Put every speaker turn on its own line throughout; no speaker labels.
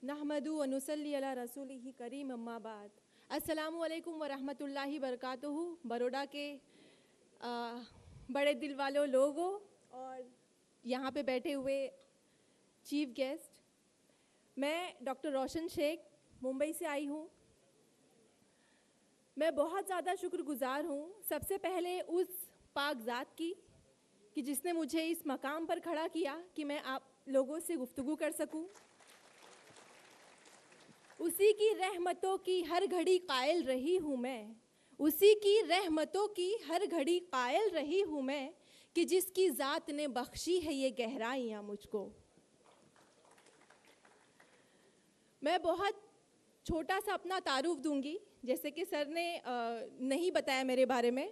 नहमदु व नुसल्ली अला रसूलिही करीम अम्मा बाद। अस्सलामु अलैकुम व रहमतुल्लाहि बरकातुहू। बड़ौदा के बड़े दिल वालों लोगों और यहाँ पे बैठे हुए चीफ गेस्ट, मैं डॉक्टर रोशन शेख मुंबई से आई हूँ। मैं बहुत ज़्यादा शुक्रगुज़ार हूँ सबसे पहले उस पाक ज़ात की कि जिसने मुझे इस मकाम पर खड़ा किया कि मैं आप लोगों से गुफ्तगू कर सकूँ। उसी की रहमतों की हर घड़ी कायल रही हूँ मैं, उसी की रहमतों की हर घड़ी कायल रही हूँ मैं कि जिसकी ज़ात ने बख्शी है ये गहराइयाँ मुझको। मैं बहुत छोटा सा अपना तारुफ दूंगी, जैसे कि सर ने नहीं बताया मेरे बारे में।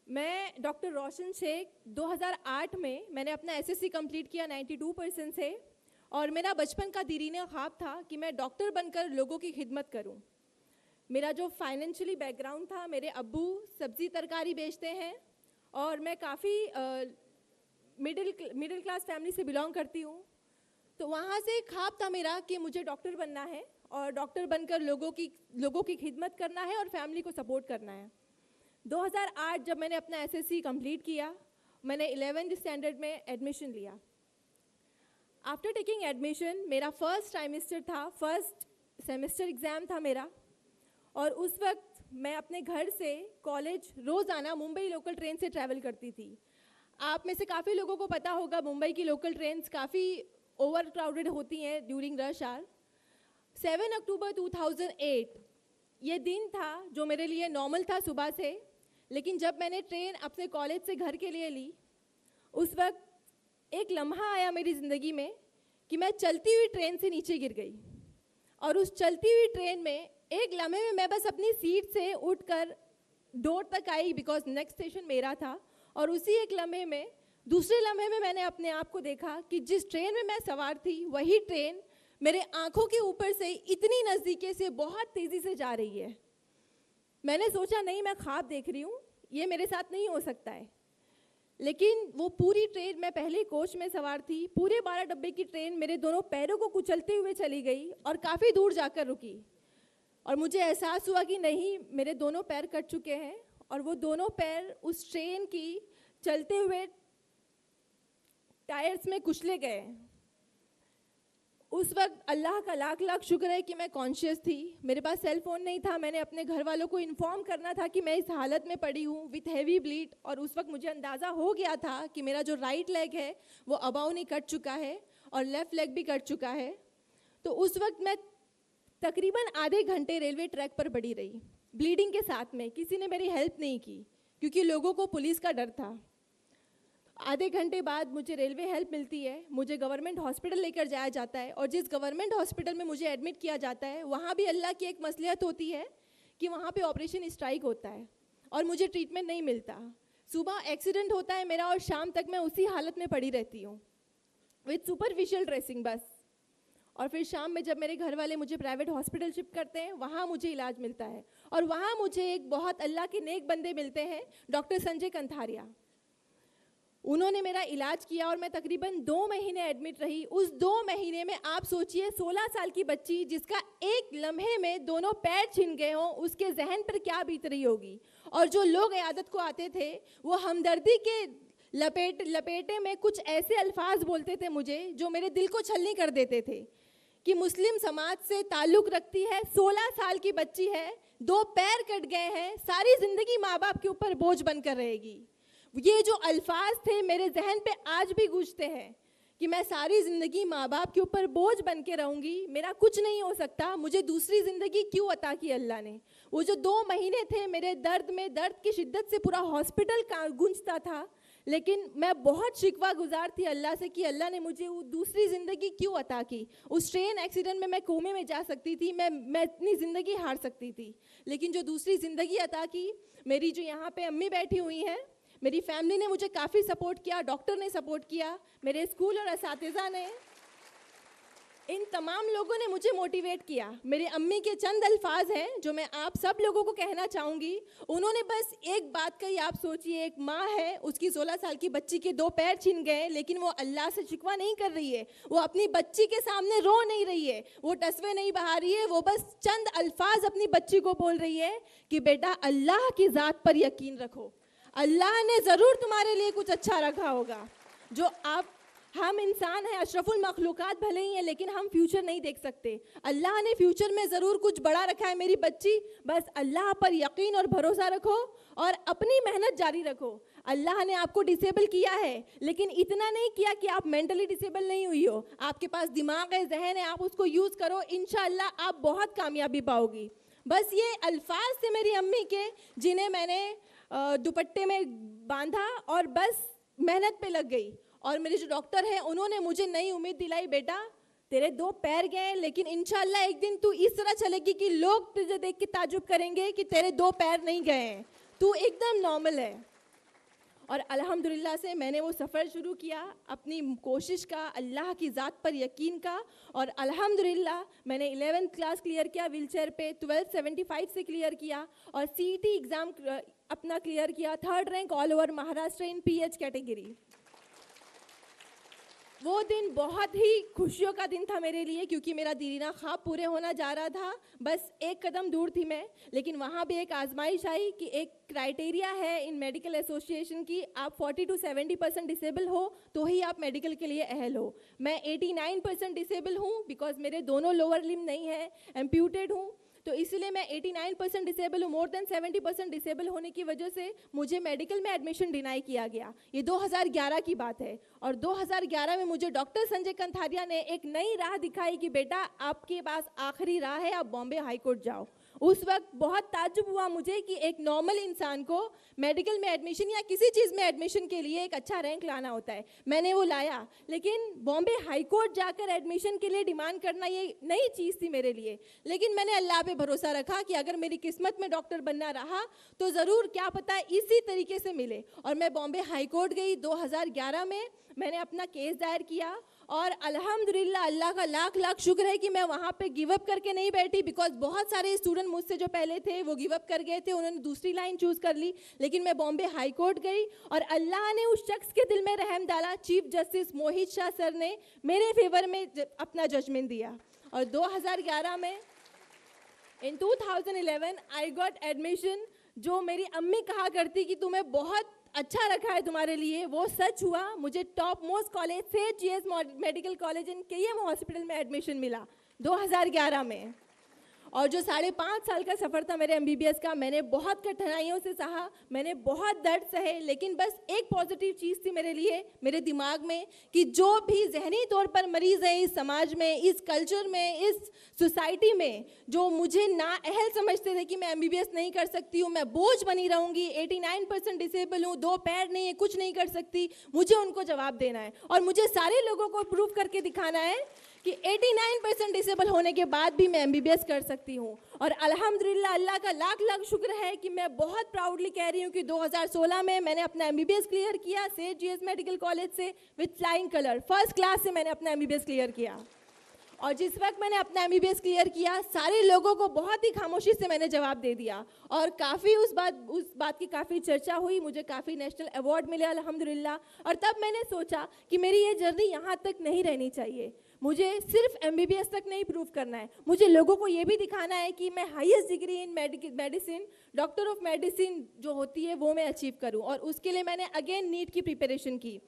मैं डॉक्टर रोशन शेख 2008 में मैंने अपना एसएससी कंप्लीट किया 92% से, और मेरा बचपन का दीरीने ख्वाब था कि मैं डॉक्टर बनकर लोगों की खिदमत करूं। मेरा जो फाइनेंशियली बैकग्राउंड था, मेरे अब्बू सब्ज़ी तरकारी बेचते हैं और मैं काफ़ी मिडिल क्लास फैमिली से बिलोंग करती हूं। तो वहाँ से ख्वाब था मेरा कि मुझे डॉक्टर बनना है और डॉक्टर बनकर लोगों की खिदमत करना है और फैमिली को सपोर्ट करना है। 2008 जब मैंने अपना एसएससी कंप्लीट किया, मैंने 11th स्टैंडर्ड में एडमिशन लिया। आफ्टर टेकिंग एडमिशन मेरा फर्स्ट ट्राइमेस्टर था, फर्स्ट सेमेस्टर एग्ज़ाम था मेरा, और उस वक्त मैं अपने घर से कॉलेज रोज़ाना मुंबई लोकल ट्रेन से ट्रैवल करती थी। आप में से काफ़ी लोगों को पता होगा मुंबई की लोकल ट्रेन्स काफ़ी ओवर क्राउडेड होती हैं ड्यूरिंग रश आवर। 7 अक्टूबर 2008 ये दिन था जो मेरे लिए नॉर्मल था सुबह से, लेकिन जब मैंने ट्रेन अपने कॉलेज से घर के लिए ली, उस वक्त एक लम्हा आया मेरी ज़िंदगी में कि मैं चलती हुई ट्रेन से नीचे गिर गई। और उस चलती हुई ट्रेन में एक लम्हे में मैं बस अपनी सीट से उठकर डोर तक आई, बिकॉज नेक्स्ट स्टेशन मेरा था। और उसी एक लम्हे में, दूसरे लम्हे में मैंने अपने आप को देखा कि जिस ट्रेन में मैं सवार थी वही ट्रेन मेरे आँखों के ऊपर से इतनी नज़दीके से बहुत तेज़ी से जा रही है। मैंने सोचा नहीं, मैं ख्वाब देख रही हूँ, ये मेरे साथ नहीं हो सकता है। लेकिन वो पूरी ट्रेन, मैं पहले कोच में सवार थी, पूरे 12 डब्बे की ट्रेन मेरे दोनों पैरों को कुचलते हुए चली गई और काफ़ी दूर जाकर रुकी। और मुझे एहसास हुआ कि नहीं, मेरे दोनों पैर कट चुके हैं और वो दोनों पैर उस ट्रेन की चलते हुए टायर्स में कुचले गए। उस वक्त अल्लाह का लाख लाख शुक्र है कि मैं कॉन्शियस थी। मेरे पास सेल फ़ोन नहीं था, मैंने अपने घर वालों को इन्फॉर्म करना था कि मैं इस हालत में पड़ी हूँ विथ हैवी ब्लीड। और उस वक्त मुझे अंदाज़ा हो गया था कि मेरा जो राइट लेग है वो अबाउ नहीं कट चुका है और लेफ़्ट लेग भी कट चुका है। तो उस वक्त मैं तकरीबन आधे घंटे रेलवे ट्रैक पर पड़ी रही, ब्लीडिंग के साथ में। किसी ने मेरी हेल्प नहीं की क्योंकि लोगों को पुलिस का डर था। आधे घंटे बाद मुझे रेलवे हेल्प मिलती है, मुझे गवर्नमेंट हॉस्पिटल लेकर जाया जाता है। और जिस गवर्नमेंट हॉस्पिटल में मुझे एडमिट किया जाता है, वहाँ भी अल्लाह की एक मसलियत होती है कि वहाँ पे ऑपरेशन स्ट्राइक होता है और मुझे ट्रीटमेंट नहीं मिलता। सुबह एक्सीडेंट होता है मेरा और शाम तक मैं उसी हालत में पड़ी रहती हूँ विथ सुपरफिशियल ड्रेसिंग बस। और फिर शाम में जब मेरे घर वाले मुझे प्राइवेट हॉस्पिटल शिफ्ट करते हैं, वहाँ मुझे इलाज मिलता है। और वहाँ मुझे एक बहुत अल्लाह के नेक बंदे मिलते हैं, डॉक्टर संजय कंथारिया। उन्होंने मेरा इलाज किया और मैं तकरीबन 2 महीने एडमिट रही। उस 2 महीने में आप सोचिए, 16 साल की बच्ची जिसका एक लम्हे में दोनों पैर छिन गए हों, उसके जहन पर क्या बीत रही होगी। और जो लोग इयादत को आते थे वो हमदर्दी के लपेटे में कुछ ऐसे अल्फाज बोलते थे मुझे जो मेरे दिल को छलनी कर देते थे कि मुस्लिम समाज से ताल्लुक़ रखती है, 16 साल की बच्ची है, 2 पैर कट गए हैं, सारी ज़िंदगी माँ बाप के ऊपर बोझ बनकर रहेगी। ये जो अल्फाज थे मेरे जहन पे आज भी गूंजते हैं कि मैं सारी ज़िंदगी माँ बाप के ऊपर बोझ बन के रहूँगी, मेरा कुछ नहीं हो सकता, मुझे दूसरी ज़िंदगी क्यों अता की अल्लाह ने। वो जो 2 महीने थे मेरे दर्द की शिद्दत से पूरा हॉस्पिटल का गूंजता था, लेकिन मैं बहुत शिकवा गुजार थी अल्लाह से कि अल्लाह ने मुझे वो दूसरी ज़िंदगी क्यों अता की। उस ट्रेन एक्सीडेंट में मैं कोमे में जा सकती थी, मैं इतनी ज़िंदगी हार सकती थी, लेकिन जो दूसरी ज़िंदगी अता की, मेरी जो यहाँ पे अम्मी बैठी हुई हैं, मेरी फैमिली ने मुझे काफ़ी सपोर्ट किया, डॉक्टर ने सपोर्ट किया, मेरे स्कूल और असातिज़ा ने। इन तमाम लोगों ने मुझे मोटिवेट किया। मेरी अम्मी के चंद अल्फाज हैं जो मैं आप सब लोगों को कहना चाहूँगी। उन्होंने बस एक बात कही, आप सोचिए, एक माँ है, उसकी 16 साल की बच्ची के 2 पैर छिन गए, लेकिन वो अल्लाह से शिकवा नहीं कर रही है, वो अपनी बच्ची के सामने रो नहीं रही है, वो टसवे नहीं बहा रही है, वो बस चंद अल्फाज अपनी बच्ची को बोल रही है कि बेटा अल्लाह की ज़ात पर यकीन रखो, अल्लाह ने ज़रूर तुम्हारे लिए कुछ अच्छा रखा होगा। जो आप हम इंसान हैं, अशरफुल मखलूकात भले ही हैं, लेकिन हम फ्यूचर नहीं देख सकते। अल्लाह ने फ्यूचर में ज़रूर कुछ बड़ा रखा है मेरी बच्ची, बस अल्लाह पर यकीन और भरोसा रखो और अपनी मेहनत जारी रखो। अल्लाह ने आपको डिसेबल किया है, लेकिन इतना नहीं किया कि आप मेंटली डिसेबल नहीं हुई हो। आपके पास दिमाग है, जहन है, आप उसको यूज़ करो, इंशाअल्लाह आप बहुत कामयाबी पाओगी। बस ये अल्फाज थे मेरी अम्मी के, जिन्हें मैंने दुपट्टे में बांधा और बस मेहनत पे लग गई। और मेरे जो डॉक्टर हैं उन्होंने मुझे नई उम्मीद दिलाई, बेटा तेरे 2 पैर गए, लेकिन इंशाल्लाह एक दिन तू इस तरह चलेगी कि लोग तुझे देख के ताजुब करेंगे कि तेरे 2 पैर नहीं गए हैं, तू एकदम नॉर्मल है। और अल्हम्दुलिल्लाह से मैंने वो सफ़र शुरू किया अपनी कोशिश का, अल्लाह की ज़ात पर यकीन का, और अल्हम्दुलिल्लाह मैंने 11th क्लास क्लियर किया व्हील चेयर पे, 1275 से क्लियर किया, और CET एग्ज़ाम अपना क्लियर किया, 3rd rank all over Maharashtra in PH category. वो दिन बहुत ही खुशियों का दिन था मेरे लिए, क्योंकि मेरा दीरीना ख्वाब पूरे होना जा रहा था। बस एक कदम दूर थी मैं, लेकिन वहाँ भी एक आजमाइश आई कि एक क्राइटेरिया है इन मेडिकल एसोसिएशन की, आप 40 to 70% डिसेबल हो तो ही आप मेडिकल के लिए अहल हो। मैं 89% डिसेबल हूँ, बिकॉज मेरे दोनों लोअर लिम्ब नहीं है, एम्प्यूटेड हूँ, तो इसलिए मैं 89% डिसेबल हूँ। मोर देन 70% डिसेबल होने की वजह से मुझे मेडिकल में एडमिशन डिनाई किया गया। ये 2011 की बात है, और 2011 में मुझे डॉक्टर संजय कंथारिया ने एक नई राह दिखाई कि बेटा आपके पास आखिरी राह है, आप बॉम्बे हाई कोर्ट जाओ। उस वक्त बहुत ताज्जुब हुआ मुझे कि एक नॉर्मल इंसान को मेडिकल में एडमिशन या किसी चीज़ में एडमिशन के लिए एक अच्छा रैंक लाना होता है। मैंने वो लाया, लेकिन बॉम्बे हाई कोर्ट जाकर एडमिशन के लिए डिमांड करना ये नई चीज़ थी मेरे लिए। लेकिन मैंने अल्लाह पे भरोसा रखा कि अगर मेरी किस्मत में डॉक्टर बनना रहा तो ज़रूर, क्या पता इसी तरीके से मिले। और मैं बॉम्बे हाई कोर्ट गई 2011 में, मैंने अपना केस दायर किया, और अल्हम्दुलिल्लाह अल्लाह का लाख लाख शुक्र है कि मैं वहाँ पे गिव अप करके नहीं बैठी, बिकॉज बहुत सारे स्टूडेंट मुझसे जो पहले थे वो गिव अप कर गए थे, उन्होंने दूसरी लाइन चूज़ कर ली। लेकिन मैं बॉम्बे हाई कोर्ट गई और अल्लाह ने उस शख्स के दिल में रहम डाला, चीफ जस्टिस मोहित शाह सर ने मेरे फेवर में अपना जजमेंट दिया। और 2011 में, इन 2011 आई गॉट एडमिशन। जो मेरी अम्मी कहा करती कि तुम्हें बहुत अच्छा रखा है तुम्हारे लिए, वो सच हुआ। मुझे टॉप मोस्ट कॉलेज से GS medical college in KM hospital में एडमिशन मिला 2011 में। और जो 5.5 साल का सफ़र था मेरे MBBS का, मैंने बहुत कठिनाइयों से सहा, मैंने बहुत दर्द सहे, लेकिन बस एक पॉजिटिव चीज़ थी मेरे लिए, मेरे दिमाग में, कि जो भी जहनी तौर पर मरीज़ है इस समाज में, इस कल्चर में, इस सोसाइटी में, जो मुझे नाअहल समझते थे कि मैं MBBS नहीं कर सकती हूँ, मैं बोझ बनी रहूँगी, 89% डिसेबल हूँ, 2 पैर नहीं है, कुछ नहीं कर सकती, मुझे उनको जवाब देना है। और मुझे सारे लोगों को प्रूव करके दिखाना है कि 89% डिसेबल होने के बाद भी मैं MBBS कर सकती हूँ। और अल्हम्दुलिल्लाह अल्लाह का लाख लाख शुक्र है कि मैं बहुत प्राउडली कह रही हूँ कि 2016 में मैंने अपना MBBS क्लियर किया सेठ GS मेडिकल कॉलेज से with flying colour, first class से मैंने अपना MBBS क्लियर किया। और जिस वक्त मैंने अपना MBBS क्लियर किया, सारे लोगों को बहुत ही खामोशी से मैंने जवाब दे दिया, और काफ़ी उस बात की काफ़ी चर्चा हुई, मुझे काफ़ी नेशनल अवार्ड मिले अल्हम्दुलिल्लाह। और तब मैंने सोचा कि मेरी ये जर्नी यहाँ तक नहीं रहनी चाहिए, मुझे सिर्फ MBBS तक नहीं प्रूव करना है, मुझे लोगों को ये भी दिखाना है कि मैं highest degree in medicine, doctor of medicine जो होती है वो मैं अचीव करूँ। और उसके लिए मैंने अगेन नीट की प्रिपरेशन की।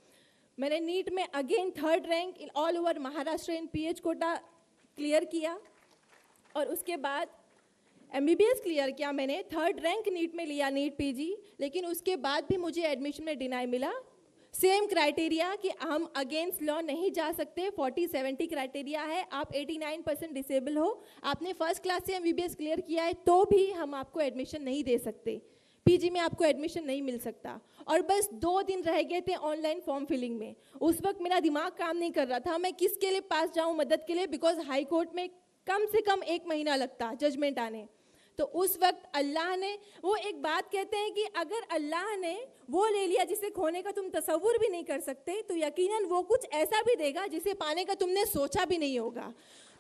मैंने नीट में again 3rd rank in all over Maharashtra in PH quota clear किया, और उसके बाद MBBS क्लियर किया मैंने, 3rd रैंक नीट में लिया, नीट PG। लेकिन उसके बाद भी मुझे एडमिशन में डिनाई मिला, सेम क्राइटेरिया कि हम अगेंस्ट लॉ नहीं जा सकते, 40-70 क्राइटेरिया है, आप 89% डिसेबल हो, आपने फर्स्ट क्लास से MBBS क्लियर किया है तो भी हम आपको एडमिशन नहीं दे सकते, PG में आपको एडमिशन नहीं मिल सकता। और बस 2 दिन रह गए थे ऑनलाइन फॉर्म फिलिंग में। उस वक्त मेरा दिमाग काम नहीं कर रहा था, मैं किसके लिए पास जाऊँ मदद के लिए, बिकॉज हाई कोर्ट में कम से कम 1 महीना लगता जजमेंट आने। तो उस वक्त अल्लाह ने, वो एक बात कहते हैं कि अगर अल्लाह ने वो ले लिया जिसे खोने का तुम तसव्वुर भी नहीं कर सकते, तो यकीनन वो कुछ ऐसा भी देगा जिसे पाने का तुमने सोचा भी नहीं होगा।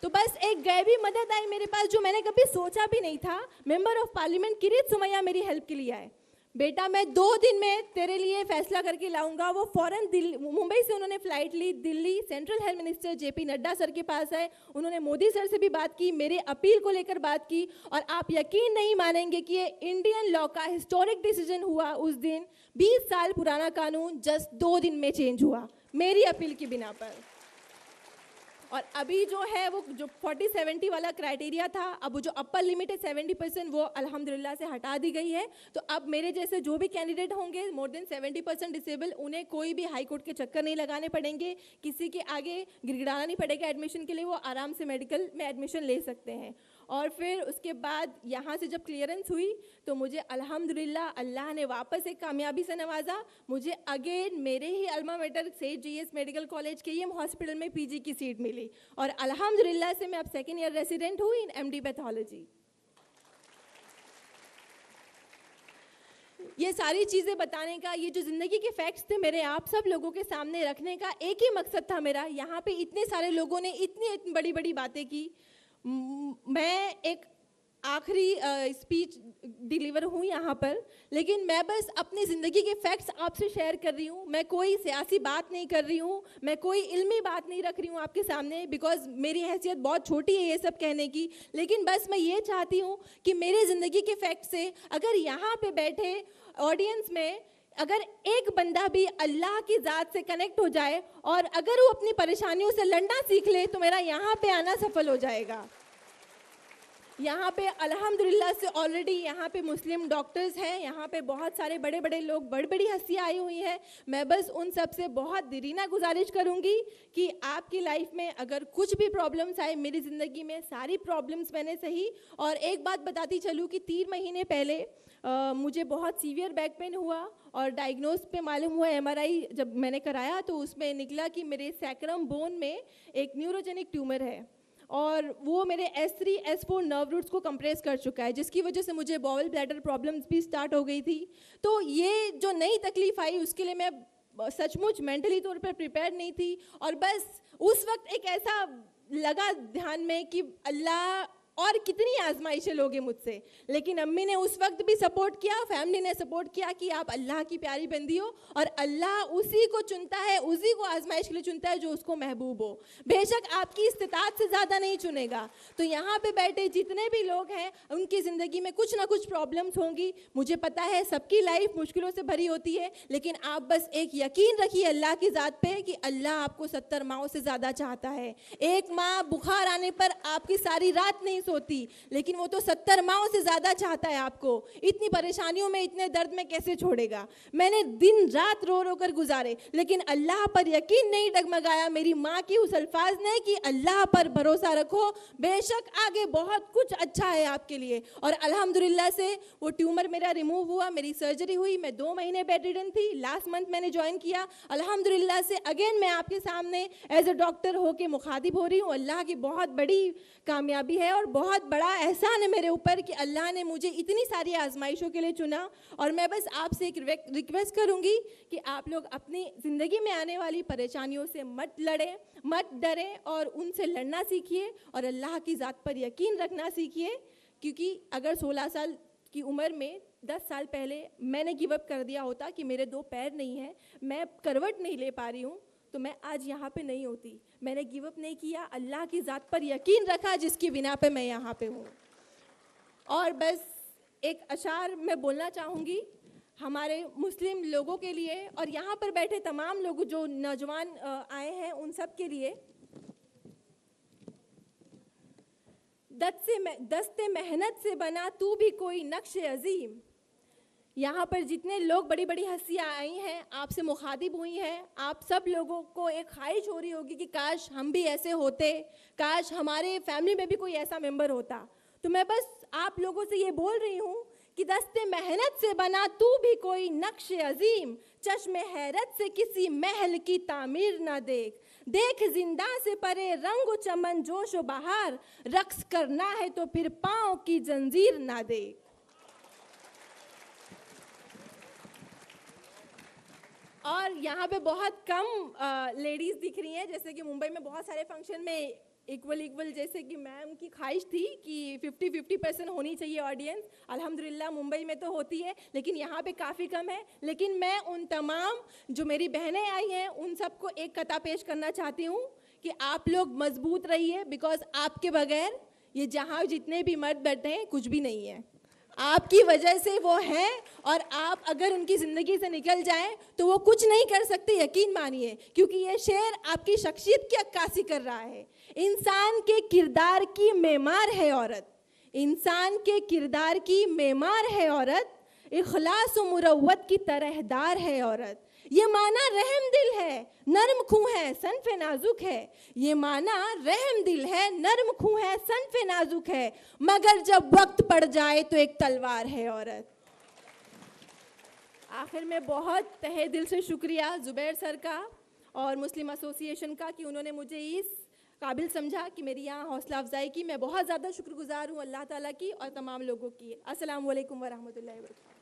तो बस एक गैबी मदद आई मेरे पास जो मैंने कभी सोचा भी नहीं था। मेंबर ऑफ पार्लियामेंट किरीट सुमैया मेरी हेल्प के लिए आए, बेटा मैं 2 दिन में तेरे लिए फैसला करके लाऊंगा। वो फौरन दिल्ली, मुंबई से उन्होंने फ्लाइट ली, Delhi central health minister JP Nadda sir के पास आए, उन्होंने मोदी सर से भी बात की, मेरे अपील को लेकर बात की, और आप यकीन नहीं मानेंगे कि ये इंडियन लॉ का हिस्टोरिक डिसीजन हुआ उस दिन। 20 साल पुराना कानून जस्ट 2 दिन में चेंज हुआ मेरी अपील की बिना पर। और अभी जो है वो जो 40-70 वाला क्राइटेरिया था, अब वो जो अपर लिमिट है 70%, वो अल्हम्दुलिल्लाह से हटा दी गई है। तो अब मेरे जैसे जो भी कैंडिडेट होंगे मोर देन 70% डिसेबल, उन्हें कोई भी हाई कोर्ट के चक्कर नहीं लगाने पड़ेंगे, किसी के आगे गिड़गिड़ाना नहीं पड़ेगा एडमिशन के लिए, वो आराम से मेडिकल में एडमिशन ले सकते हैं। और फिर उसके बाद यहाँ से जब क्लियरेंस हुई तो मुझे अल्हम्दुलिल्लाह अल्लाह ने वापस एक कामयाबी से नवाजा। मुझे अगेन मेरे ही अल्मा मेटर सेठ जीएस मेडिकल कॉलेज के ये हॉस्पिटल में पीजी की सीट मिली, और अल्हम्दुलिल्लाह से मैं अब 2nd ईयर रेसिडेंट हूँ इन एमडी पैथोलॉजी। ये सारी चीज़ें बताने का, ये जो ज़िंदगी के फैक्ट्स थे मेरे आप सब लोगों के सामने रखने का एक ही मकसद था मेरा। यहाँ पे इतने सारे लोगों ने इतनी बड़ी बड़ी बातें की, मैं एक आखिरी स्पीच डिलीवर हूँ यहाँ पर, लेकिन मैं बस अपनी ज़िंदगी के फैक्ट्स आपसे शेयर कर रही हूँ। मैं कोई सियासी बात नहीं कर रही हूँ, मैं कोई इल्मी बात नहीं रख रही हूँ आपके सामने, बिकॉज मेरी हैसियत बहुत छोटी है ये सब कहने की। लेकिन बस मैं ये चाहती हूँ कि मेरे ज़िंदगी के फैक्ट से अगर यहाँ पे बैठे ऑडियंस में अगर एक बंदा भी अल्लाह की ज़ात से कनेक्ट हो जाए और अगर वो अपनी परेशानियों से लड़ना सीख ले, तो मेरा यहाँ पे आना सफल हो जाएगा। यहाँ पे अल्हम्दुलिल्लाह से ऑलरेडी यहाँ पे मुस्लिम डॉक्टर्स हैं, यहाँ पे बहुत सारे बड़े बड़े लोग, बड़ी बड़ी हस्तियाँ आई हुई हैं। मैं बस उन सब से बहुत दिलीना गुजारिश करूँगी कि आपकी लाइफ में अगर कुछ भी प्रॉब्लम्स आए, मेरी ज़िंदगी में सारी प्रॉब्लम्स मैंने सही। और एक बात बताती चलूँ कि 3 महीने पहले मुझे बहुत सीवियर बैक पेन हुआ, और डायग्नोज पे मालूम हुआ एमआरआई जब मैंने कराया तो उसमें निकला कि मेरे सैक्रम बोन में एक न्यूरोजेनिक ट्यूमर है, और वो मेरे S3 S4 नर्व रूट्स को कंप्रेस कर चुका है, जिसकी वजह से मुझे बॉवल ब्लैडर प्रॉब्लम्स भी स्टार्ट हो गई थी। तो ये जो नई तकलीफ आई उसके लिए मैं सचमुच मेंटली तौर पर प्रिपेयर नहीं थी। और बस उस वक्त एक ऐसा लगा ध्यान में कि अल्लाह और कितनी आजमाइशें लोगे मुझसे, लेकिन अम्मी ने उस वक्त भी सपोर्ट किया, फैमिली ने सपोर्ट किया कि आप अल्लाह की प्यारी बंदी हो, और अल्लाह उसी को चुनता है, उसी को आजमाइश के लिए चुनता है जो उसको महबूब हो। बेशक आपकी इस्तिताअत से ज़्यादा नहीं चुनेगा। तो यहाँ पे बैठे जितने भी लोग हैं उनकी ज़िंदगी में कुछ ना कुछ प्रॉब्लम्स होंगी, मुझे पता है सबकी लाइफ मुश्किलों से भरी होती है, लेकिन आप बस एक यकीन रखिए अल्लाह की ज़ात पे कि अल्लाह आपको 70 माओं से ज़्यादा चाहता है। एक माँ बुखार आने पर आपकी सारी रात नहीं सोती, लेकिन वो तो 70 माओं से ज्यादा चाहता है आपको। इतनी परेशानियों में, इतने दर्द में कैसे छोड़ेगा। मैंने दिन रात रो रो कर गुजारे, लेकिन अल्लाह पर यकीन नहीं डगमगाया। मेरी माँ की उस अल्फाज ने कि अल्लाह पर भरोसा रखो, बेशक आगे बहुत कुछ अच्छा है आपके लिए। और अल्हम्दुलिल्लाह से वो ट्यूमर मेरा रिमूव हुआ, मेरी सर्जरी हुई, मैं 2 महीने बेड रिडन थी, लास्ट मंथ मैंने ज्वाइन किया। अल्हम्दुलिल्लाह से अगेन मैं आपके सामने एज अ डॉक्टर होके मुखातिब हो रही हूँ। अल्लाह की बहुत बड़ी कामयाबी है और बहुत बड़ा एहसान है मेरे ऊपर कि अल्लाह ने मुझे इतनी सारी आजमाइशों के लिए चुना। और मैं बस आपसे एक रिक्वेस्ट करूंगी कि आप लोग अपनी ज़िंदगी में आने वाली परेशानियों से मत लड़ें, मत डरें, और उनसे लड़ना सीखिए और अल्लाह की ज़ात पर यकीन रखना सीखिए। क्योंकि अगर 16 साल की उम्र में 10 साल पहले मैंने गिव अप कर दिया होता कि मेरे 2 पैर नहीं हैं, मैं करवट नहीं ले पा रही हूँ, तो मैं आज यहाँ पे नहीं होती। मैंने गिव अप नहीं किया, अल्लाह की ज़ात पर यकीन रखा जिसकी बिना पे मैं यहाँ पे हूँ। और बस एक अशार मैं बोलना चाहूँगी हमारे मुस्लिम लोगों के लिए और यहाँ पर बैठे तमाम लोग जो नौजवान आए हैं उन सब के लिए। दस्ते मेहनत से बना तू भी कोई नक्श अजीम। यहाँ पर जितने लोग बड़ी बड़ी हस्तियाँ आई हैं, आपसे मुखातिब हुई हैं, आप सब लोगों को एक ख्वाहिश हो रही होगी कि काश हम भी ऐसे होते, काश हमारे फैमिली में भी कोई ऐसा मेंबर होता। तो मैं बस आप लोगों से ये बोल रही हूँ कि दस्ते मेहनत से बना तू भी कोई नक्श अजीम, चश्मे हैरत से किसी महल की तामीर ना देख, देख जिंदा से परे रंग चमन जोश बहार, रक्स करना है तो फिर पाँव की जंजीर ना देख। और यहाँ पे बहुत कम लेडीज़ दिख रही हैं, जैसे कि मुंबई में बहुत सारे फंक्शन में इक्वल जैसे कि मैम की ख्वाहिश थी कि 50-50% होनी चाहिए ऑडियंस। अल्हम्दुलिल्लाह मुंबई में तो होती है, लेकिन यहाँ पे काफ़ी कम है। लेकिन मैं उन तमाम जो मेरी बहनें आई हैं उन सबको एक कथा पेश करना चाहती हूँ कि आप लोग मजबूत रहिए, बिकॉज आपके बगैर ये जहाँ जितने भी मर्द बैठे हैं कुछ भी नहीं है। आपकी वजह से वो हैं, और आप अगर उनकी ज़िंदगी से निकल जाएं तो वो कुछ नहीं कर सकते, यकीन मानिए, क्योंकि ये शेर आपकी शख्सियत की अक्कासी कर रहा है। इंसान के किरदार की मेमार है औरत, इंसान के किरदार की मेमार है औरत, इखलास व मुरव्वत की तरहदार है औरत। ये माना रहम दिल है, नर्म खूं है, सनफ़े नाजुक है। ये माना रहम दिल है, नर्म खूं है, सनफ़े नाजुक है, मगर जब वक्त पड़ जाए तो एक तलवार है औरत। आखिर में बहुत तहे दिल से शुक्रिया ज़ुबैर सर का और मुस्लिम एसोसिएशन का कि उन्होंने मुझे इस काबिल समझा कि मेरी यहाँ हौसला अफजाई की। मैं बहुत ज़्यादा शुक्रगुजार हूँ अल्लाह ताला की और तमाम लोगों की। अस्सलाम वालेकुम व रहमतुल्लाहि व बरकातहू।